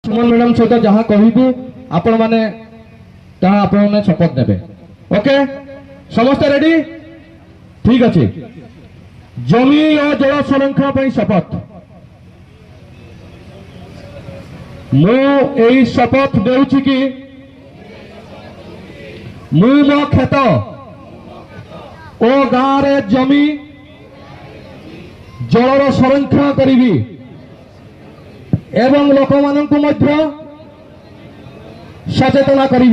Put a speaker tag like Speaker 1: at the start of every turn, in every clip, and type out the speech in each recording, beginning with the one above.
Speaker 1: सुमन madam सहित जहाँ कहबू आपण माने ताहा आपण माने शपथ नेबे। ओके समस्त रेडी ठीक अच्छे। जमी और जल संरक्षण पर शपथ मु शपथ देउछि कि मु मो खेत ओ गाँव रे जमी जलर संरक्षण करी एवं लोक माननकु मध्य सचेतना करी।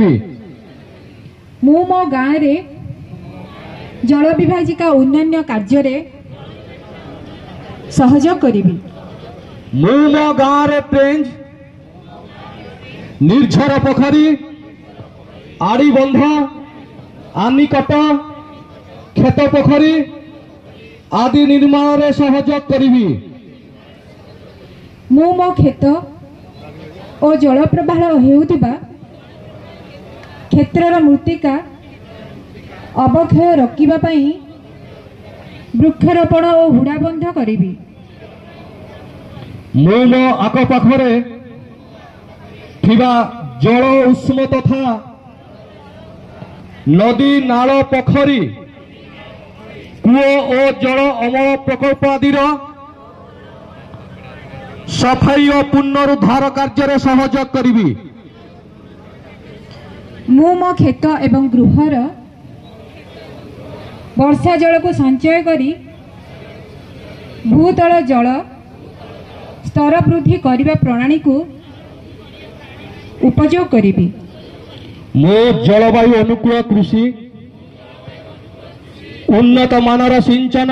Speaker 2: मु मो गाँव रे जल विभाजिका उन्नयन कार्य रे सहयोग करी।
Speaker 1: मु मो गाँव रे ट्रेंज निर्झर पोखरी आड़ी बंध आनिकट खेत पोखरी आदि निर्माण रे सहयोग करी।
Speaker 2: मु मो खेत और जल प्रवाह हेउतिबा क्षेत्रर मृत्तिका अवक्षय रोकिबा पई वृक्षारोपण और हुड़ा बंध करी।
Speaker 1: मु मो आखपाखरे थिबा जल उष्म तथा नदी नाल पोखरी कूओ और जल अमल प्रकल्प आदिर सफाई और पुनरुद्धार कार्य सहयोग करी।
Speaker 2: मु मो खेत एवं गृहर वर्षा जल को संचय करी भूतल जल स्तर वृद्धि करने प्रणाली को उपयोग करी।
Speaker 1: मो जलवायु अनुकूल कृषि उन्नत मानर सिंचन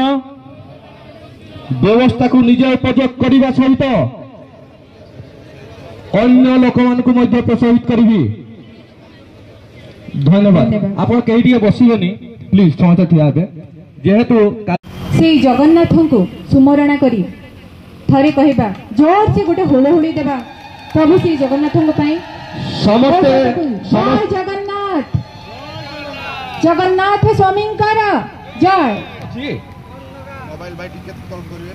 Speaker 1: व्यवस्था को निजे उपयोग करने सहित अन्य लोक मानकु मध्य प्रोत्साहित करी। धन्यवाद। आप कहीं बसबनी प्लीज समस्त ठिया जेहेतु
Speaker 2: से जगन्नाथ को सुमरणा करी थरे कहबा जोर से गोटे हुलहुली देबा प्रभु श्री जगन्नाथ
Speaker 1: समस्ते
Speaker 2: जगन्नाथ जगन्नाथ स्वामी जय।
Speaker 3: मोबाइल भाई टिके कॉल करिए।